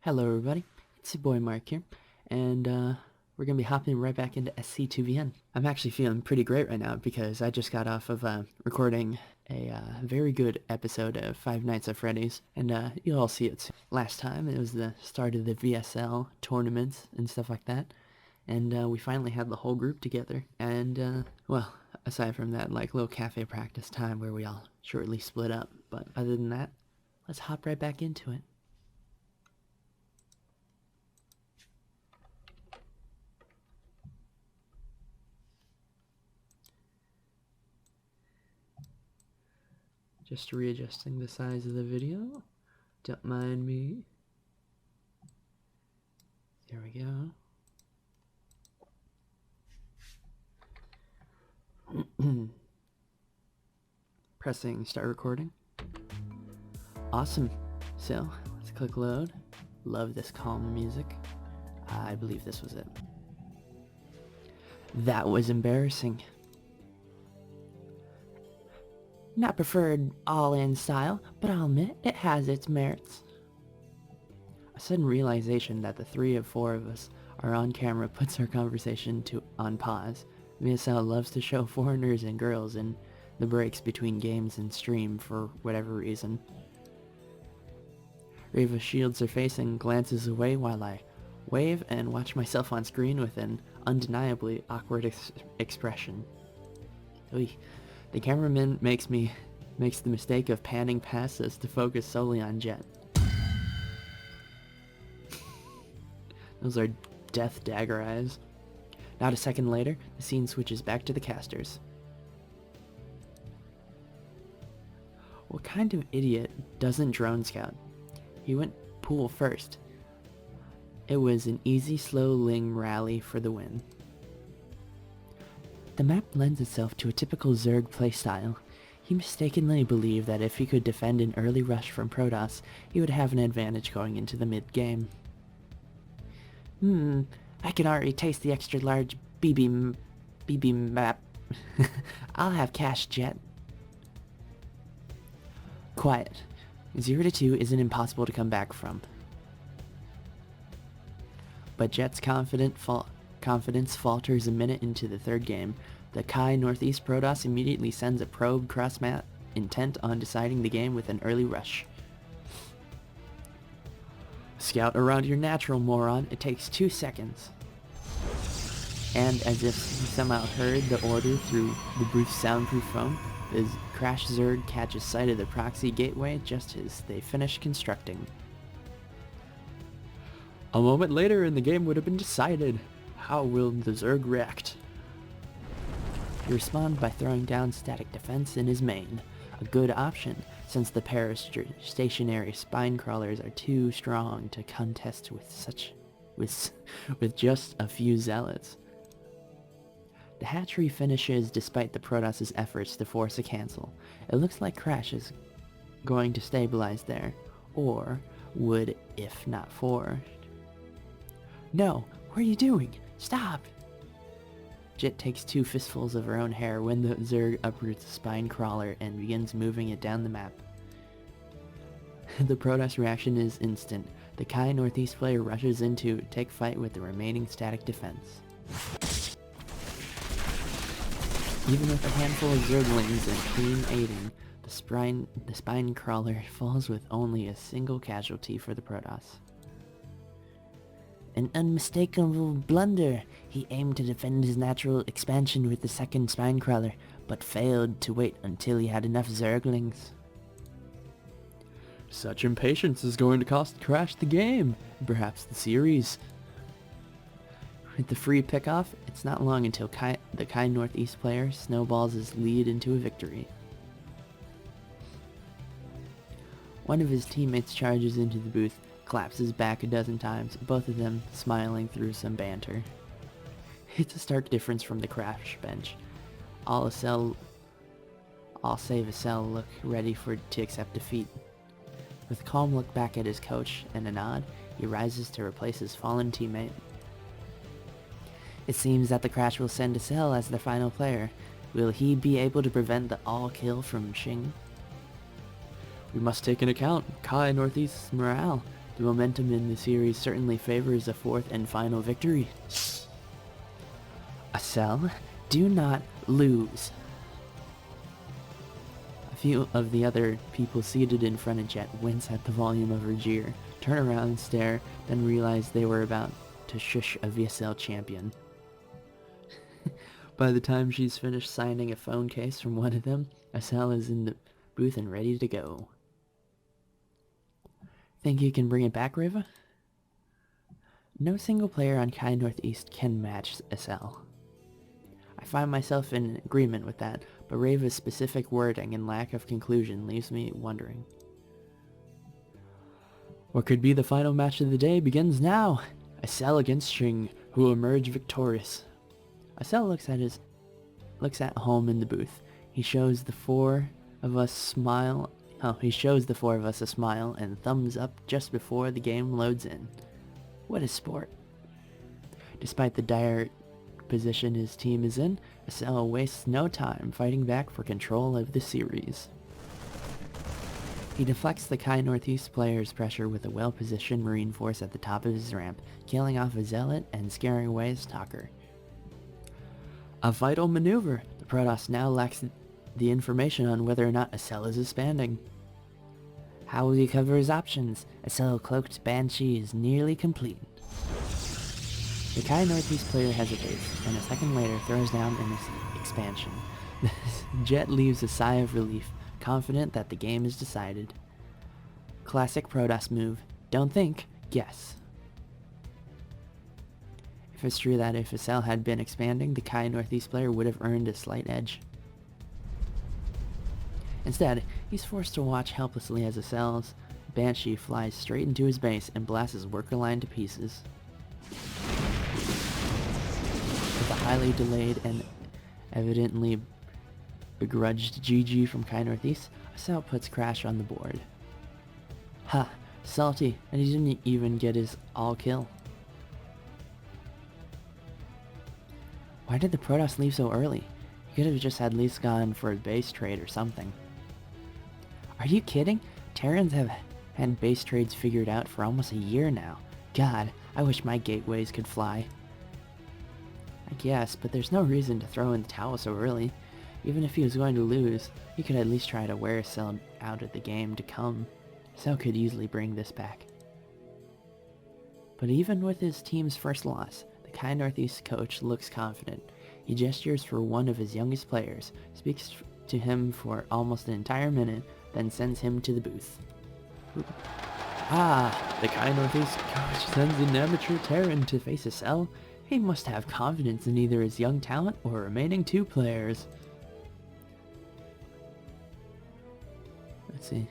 Hello everybody, it's your boy Mark here, and we're going to be hopping right back into SC2VN. I'm actually feeling pretty great right now because I just got off of recording a very good episode of Five Nights at Freddy's, and you'll all see it soon. Last time it was the start of the VSL tournaments and stuff like that, and we finally had the whole group together, and well, aside from that like little cafe practice time where we all shortly split up, but other than that, let's hop right back into it. Just readjusting the size of the video. Don't mind me. There we go. Pressing start recording. Awesome. So, let's click load. Love this calm music. I believe this was it. That was embarrassing. Not preferred all-in style, but I'll admit it has its merits. A sudden realization that the 3 of 4 of us are on camera puts our conversation on pause. VSL loves to show foreigners and girls in the breaks between games and stream for whatever reason. Reva shields her face and glances away while I wave and watch myself on screen with an undeniably awkward expression. Oy. The cameraman makes the mistake of panning past us to focus solely on Jet. Those are death dagger eyes. Not a second later, the scene switches back to the casters. What kind of idiot doesn't drone scout? He went pool first. It was an easy slow ling rally for the win. The map lends itself to a typical Zerg playstyle. He mistakenly believed that if he could defend an early rush from Protoss, he would have an advantage going into the mid-game. I can already taste the extra large BB map. I'll have cash, Jet. Quiet. 0 to 2 isn't impossible to come back from. But Jet's confidence falters a minute into the third game. The Kai Northeast Protoss immediately sends a probe cross-map intent on deciding the game with an early rush. Scout around your natural, moron. It takes 2 seconds. And as if he somehow heard the order through the brief soundproof phone, the Crash Zerg catches sight of the proxy gateway just as they finish constructing. A moment later and the game would have been decided. How will the Zerg react? He responds by throwing down static defense in his main. A good option, since the pair of stationary spine crawlers are too strong to contest with just a few zealots. The hatchery finishes despite the Protoss' efforts to force a cancel. It looks like Crash is going to stabilize there, or would if not forced. No, what are you doing? Stop! Jet takes 2 fistfuls of her own hair when the Zerg uproots a spine crawler and begins moving it down the map. The Protoss reaction is instant. The Kai Northeast player rushes in to take fight with the remaining static defense. Even with a handful of Zerglings and clean aiding, the spine crawler falls with only a single casualty for the Protoss. An unmistakable blunder. He aimed to defend his natural expansion with the second spine crawler, but failed to wait until he had enough Zerglings. Such impatience is going to cost Crash the game, perhaps the series. With the free pickoff, it's not long until the Kai Northeast player snowballs his lead into a victory. One of his teammates charges into the booth, claps his back a dozen times, both of them smiling through some banter. It's a stark difference from the Crash bench. All save a cell look ready to accept defeat. With a calm look back at his coach and a nod, he rises to replace his fallen teammate. It seems that the Crash will send a cell as the final player. Will he be able to prevent the all-kill from Xing? We must take into account Kai Northeast's morale. The momentum in the series certainly favors a fourth and final victory. Acel, do not lose. A few of the other people seated in front of Jet wince at the volume of her jeer, turn around and stare, then realize they were about to shush a VSL champion. By the time she's finished signing a phone case from one of them, Acel is in the booth and ready to go. Think you can bring it back, Reva? No single player on Kai Northeast can match Acel. I find myself in agreement with that, but Reva's specific wording and lack of conclusion leaves me wondering. What could be the final match of the day begins now. Acel against Shing, who will emerge victorious. Acel looks at home in the booth. He shows the four of us a smile and thumbs up just before the game loads in. What a sport. Despite the dire position his team is in, Acel wastes no time fighting back for control of the series. He deflects the Kai Northeast player's pressure with a well-positioned Marine force at the top of his ramp, killing off a zealot and scaring away his talker. A vital maneuver. The Protoss now lacks the information on whether or not Acel is expanding. How will he cover his options? Acel cloaked Banshee is nearly complete. The Kai Northeast player hesitates, and a second later throws down an expansion. Jet leaves a sigh of relief, confident that the game is decided. Classic Protoss move. Don't think, guess. If it's true that if Acel had been expanding, the Kai Northeast player would have earned a slight edge. Instead, he's forced to watch helplessly as Acel's Banshee flies straight into his base and blasts his worker line to pieces. With a highly delayed and evidently begrudged GG from Kai Northeast, Acel puts Crash on the board. Ha! Salty, and he didn't even get his all-kill. Why did the Protoss leave so early? He could have just had Leafs gone for a base trade or something. Are you kidding? Terrans have had base trades figured out for almost a year now. God, I wish my gateways could fly. I guess, but there's no reason to throw in the towel so early. Even if he was going to lose, he could at least try to wear Acel out of the game to come. Acel could easily bring this back. But even with his team's first loss, the Kai Northeast coach looks confident. He gestures for one of his youngest players, speaks to him for almost an entire minute, then sends him to the booth. Ah, the Kai Northeast coach sends an amateur Terran to face Acel. He must have confidence in either his young talent or remaining two players. Let's see.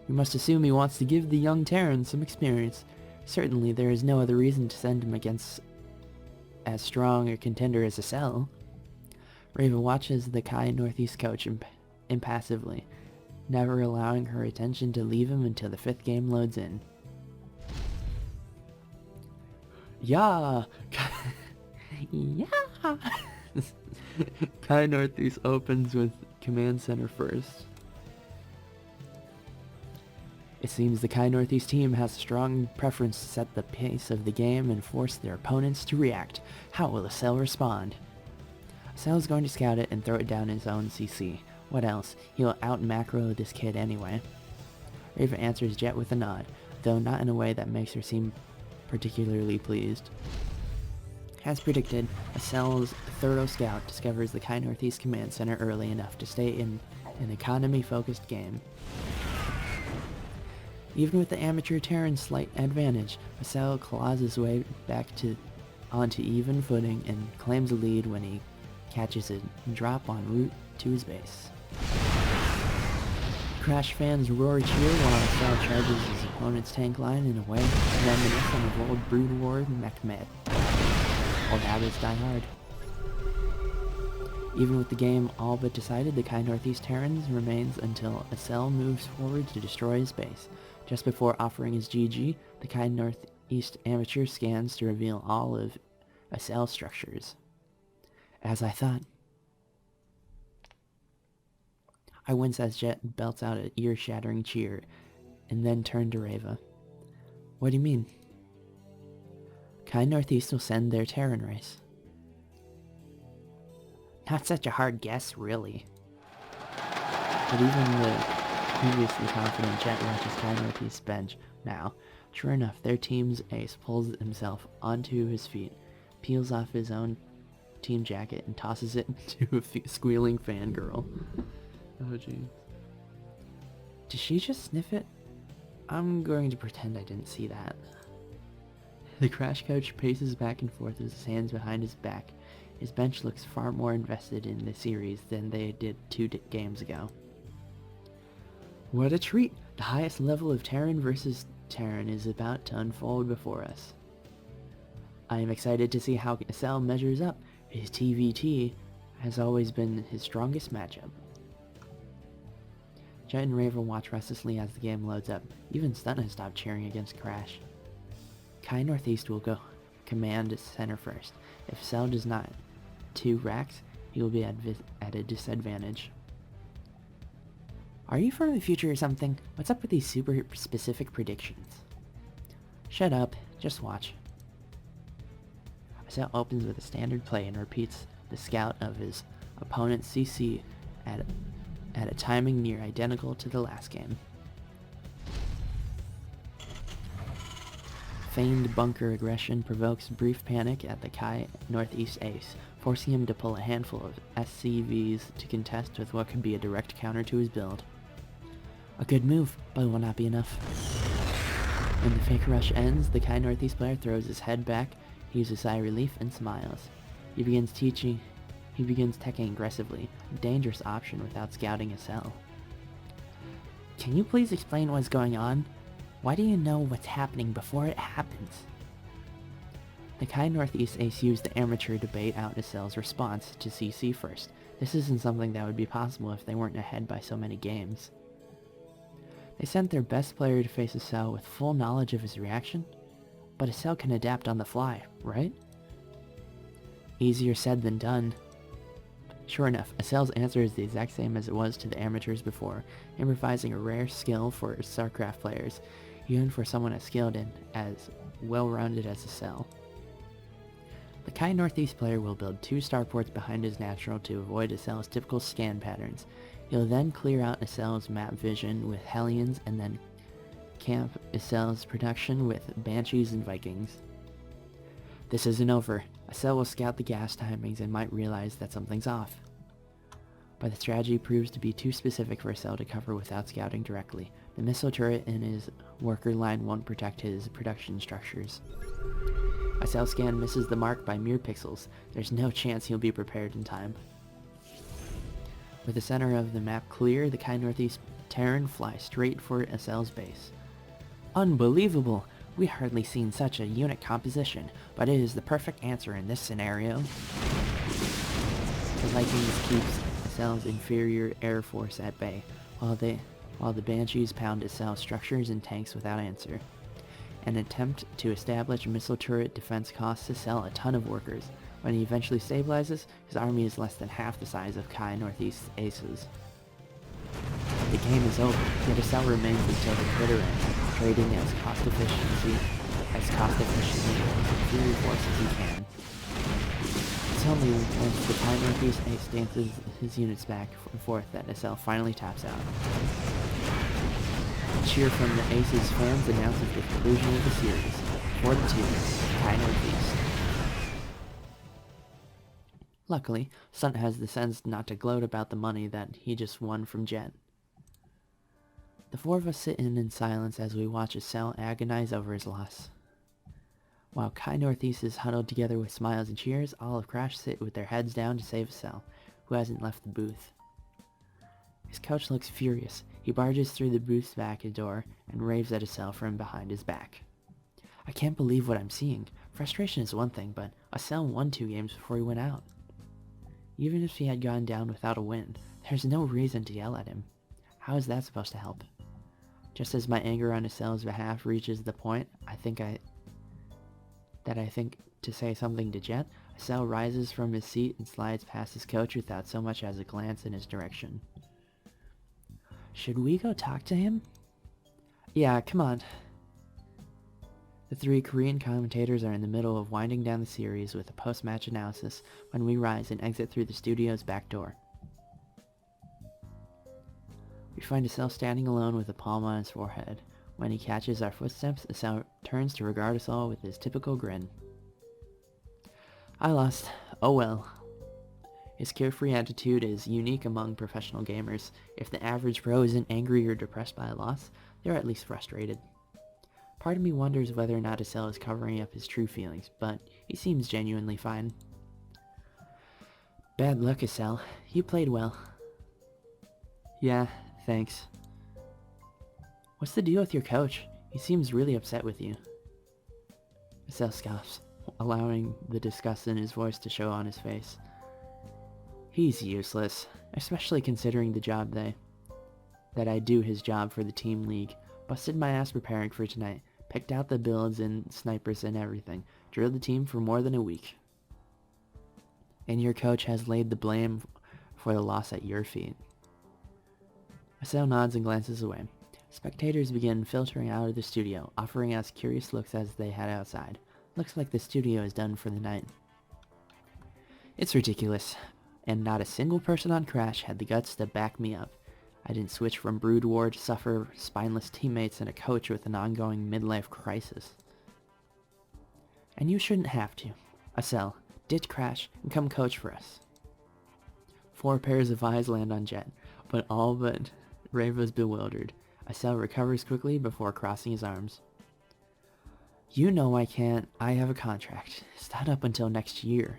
We must assume he wants to give the young Terran some experience. Certainly there is no other reason to send him against as strong a contender as Acel. Raven watches the Kai Northeast coach impassively, never allowing her attention to leave him until the 5th game loads in. Yeah! Yeah! Kai Northeast opens with Command Center first. It seems the Kai Northeast team has a strong preference to set the pace of the game and force their opponents to react. How will Acel respond? Acel is going to scout it and throw it down his own CC. What else? He'll out-macro this kid anyway. Raven answers Jet with a nod, though not in a way that makes her seem particularly pleased. As predicted, Acel's thorough scout discovers the Kai Northeast Command Center early enough to stay in an economy-focused game. Even with the amateur Terran's slight advantage, Acel claws his way back onto even footing and claims a lead when he catches a drop en route to his base. Crash fans roar cheer while Acel charges his opponent's tank line in a way reminiscent of old Brood War Mehmet. Old habits die hard. Even with the game all but decided, the Kai Northeast Terrans remains until Acel moves forward to destroy his base. Just before offering his GG, the Kai Northeast amateur scans to reveal all of Acel's structures. As I thought. I wince as Jet belts out an ear-shattering cheer, and then turn to Reva. What do you mean? Kai Northeast will send their Terran race. Not such a hard guess, really. But even the previously confident Jet watches Kai Northeast's bench now. Sure enough, their team's ace pulls himself onto his feet, peels off his own team jacket, and tosses it to a squealing fangirl. Oh, jeez. Did she just sniff it? I'm going to pretend I didn't see that. The Crash coach paces back and forth with his hands behind his back. His bench looks far more invested in the series than they did 2 games ago. What a treat! The highest level of Terran versus Terran is about to unfold before us. I am excited to see how SL measures up. His TVT has always been his strongest matchup. Jet and Raven watch restlessly as the game loads up. Even Stunt has stopped cheering against Crash. Kai Northeast will go command center first. If Cell does not 2 racks, he will be at a disadvantage. Are you from the future or something? What's up with these super specific predictions? Shut up, just watch. Cell opens with a standard play and repeats the scout of his opponent's CC at a timing near identical to the last game. Feigned bunker aggression provokes brief panic at the Kai Northeast ace, forcing him to pull a handful of SCVs to contest with what could be a direct counter to his build. A good move, but it will not be enough. When the fake rush ends, the Kai Northeast player throws his head back, heaves a sigh of relief, and smiles. He begins teching aggressively, a dangerous option without scouting a cell. Can you please explain what's going on? Why do you know what's happening before it happens? The Kai Northeast ace used the amateur to bait out SL's response to CC first. This isn't something that would be possible if they weren't ahead by so many games. They sent their best player to face SL with full knowledge of his reaction, but SL can adapt on the fly, right? Easier said than done. Sure enough, SL's answer is the exact same as it was to the amateurs before, improvising a rare skill for StarCraft players, even for someone as skilled and as well-rounded as SL. The Kai Northeast player will build 2 starports behind his natural to avoid SL's typical scan patterns. He'll then clear out SL's map vision with Hellions and then camp SL's production with Banshees and Vikings. This isn't over. SL will scout the gas timings and might realize that something's off. But the strategy proves to be too specific for SL to cover without scouting directly. The missile turret in his worker line won't protect his production structures. SL scan misses the mark by mere pixels. There's no chance he'll be prepared in time. With the center of the map clear, the Kai Northeast Terran fly straight for SL's base. Unbelievable! We hardly seen such a unit composition, but it is the perfect answer in this scenario. The Vikings keeps SL's inferior air force at bay, while the Banshees pound SL's structures and tanks without answer. An attempt to establish missile turret defense costs SL a ton of workers. When he eventually stabilizes, his army is less than half the size of Kai Northeast's aces. The game is over, yet SL remains until the bitter end, trading as cost efficiently inferior force as he can. It's only once the Kai Northeast ace dances his units back and forth that SL finally taps out. A cheer from the ace's fans announces the conclusion of the series. 4-2, Kai Northeast. Luckily, Stunt has the sense not to gloat about the money that he just won from Jet. The 4 of us sit in silence as we watch SL agonize over his loss. While Kai Northeast is huddled together with smiles and cheers, all of Crash sit with their heads down to save SL, who hasn't left the booth. His coach looks furious. He barges through the booth's back door and raves at SL from behind his back. I can't believe what I'm seeing. Frustration is one thing, but SL won 2 games before he went out. Even if he had gone down without a win, there's no reason to yell at him. How is that supposed to help? Just as my anger on SL's behalf reaches the point I think to say something to Jet, SL rises from his seat and slides past his coach without so much as a glance in his direction. Should we go talk to him? Yeah, come on. The three Korean commentators are in the middle of winding down the series with a post-match analysis when we rise and exit through the studio's back door. We find Asel standing alone with a palm on his forehead. When he catches our footsteps, Asel turns to regard us all with his typical grin. I lost. Oh well. His carefree attitude is unique among professional gamers. If the average pro isn't angry or depressed by a loss, they're at least frustrated. Part of me wonders whether or not Asel is covering up his true feelings, but he seems genuinely fine. Bad luck, Asel. You played well. Yeah, thanks. What's the deal with your coach? He seems really upset with you. Asel scoffs, allowing the disgust in his voice to show on his face. He's useless, especially considering the job that I do his job for the team league. Busted my ass preparing for tonight. Picked out the builds and snipers and everything. Drilled the team for more than a week. And your coach has laid the blame for the loss at your feet. Asel nods and glances away. Spectators begin filtering out of the studio, offering us curious looks as they head outside. Looks like the studio is done for the night. It's ridiculous, and not a single person on Crash had the guts to back me up. I didn't switch from Brood War to suffer spineless teammates and a coach with an ongoing midlife crisis. And you shouldn't have to. Asel, ditch Crash and come coach for us. 4 pairs of eyes land on Jet, but all but Reva's bewildered. Asel recovers quickly before crossing his arms. You know I can't. I have a contract. It's not up until next year.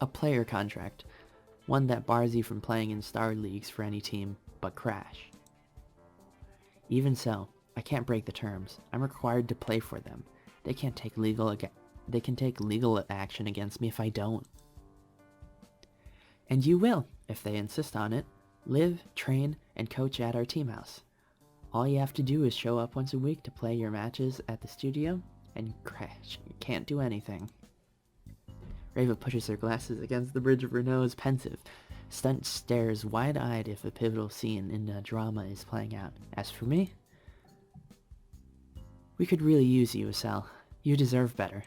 A player contract. One that bars you from playing in star leagues for any team but Crash. Even so, I can't break the terms. I'm required to play for them. They can take legal action against me if I don't. And you will, if they insist on it. Live, train, and coach at our team house. All you have to do is show up once a week to play your matches at the studio, and Crash, you can't do anything. Reva pushes her glasses against the bridge of her nose, pensive. Stunt stares wide-eyed if a pivotal scene in a drama is playing out. As for me, we could really use you, Asel. You deserve better.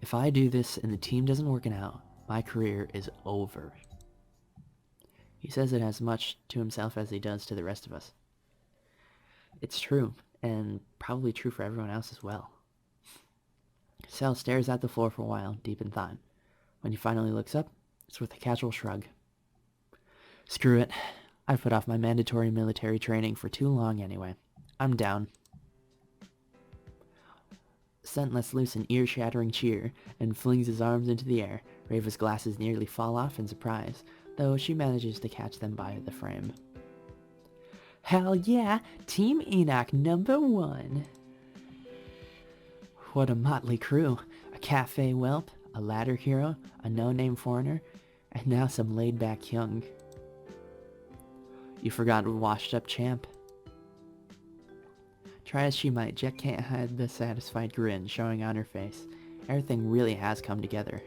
If I do this and the team doesn't work out, my career is over. He says it as much to himself as he does to the rest of us. It's true, and probably true for everyone else as well. Asel stares at the floor for a while, deep in thought. When he finally looks up, it's with a casual shrug. Screw it. I've put off my mandatory military training for too long anyway. I'm down. Stunt lets loose an ear-shattering cheer and flings his arms into the air. Reva's glasses nearly fall off in surprise, though she manages to catch them by the frame. Hell yeah! Team Enoch #1! What a motley crew. A cafe whelp, a ladder hero, a no-name foreigner, and now some laid-back young. You forgot a washed-up champ. Try as she might, Jet can't hide the satisfied grin showing on her face. Everything really has come together.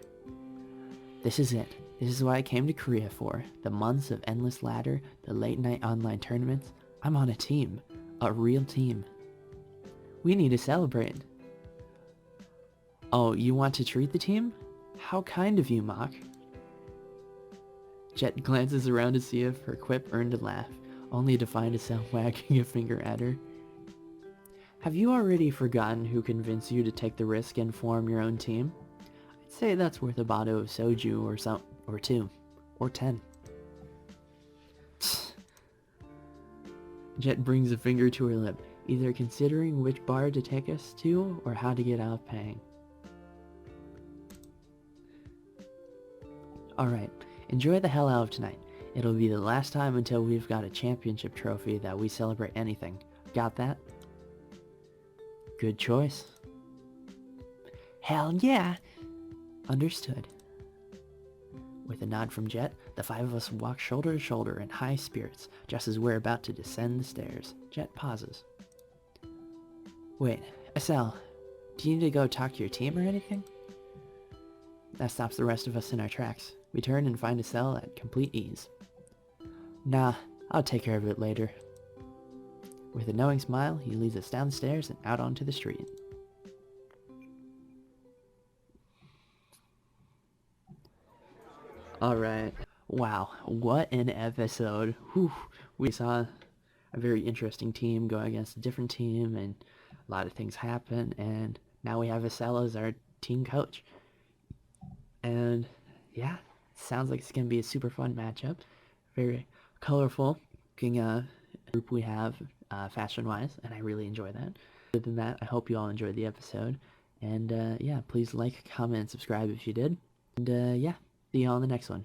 This is it. This is what I came to Korea for. The months of endless ladder, the late-night online tournaments. I'm on a team. A real team. We need to celebrate. Oh, you want to treat the team? How kind of you, Mock. Jet glances around to see if her quip earned a laugh, only to find Asel wagging a finger at her. Have you already forgotten who convinced you to take the risk and form your own team? I'd say that's worth a bottle of soju or 2, or 10. Jet brings a finger to her lip, either considering which bar to take us to or how to get out of paying. Alright, enjoy the hell out of tonight. It'll be the last time until we've got a championship trophy that we celebrate anything. Got that? Good choice. Hell yeah! Understood. With a nod from Jet, the 5 of us walk shoulder to shoulder in high spirits, just as we're about to descend the stairs. Jet pauses. Wait, Asel, do you need to go talk to your team or anything? That stops the rest of us in our tracks. We turn and find Asel at complete ease. Nah, I'll take care of it later. With a knowing smile, he leads us down the stairs and out onto the street. Alright. Wow, what an episode. Whew. We saw a very interesting team go against a different team, and a lot of things happen, and now we have Vassell as our team coach. And yeah, sounds like it's going to be a super fun matchup. Very colorful looking group we have fashion-wise, and I really enjoy that. Other than that, I hope you all enjoyed the episode. And yeah, please like, comment, and subscribe if you did. And yeah, see you all in the next one.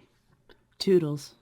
Toodles!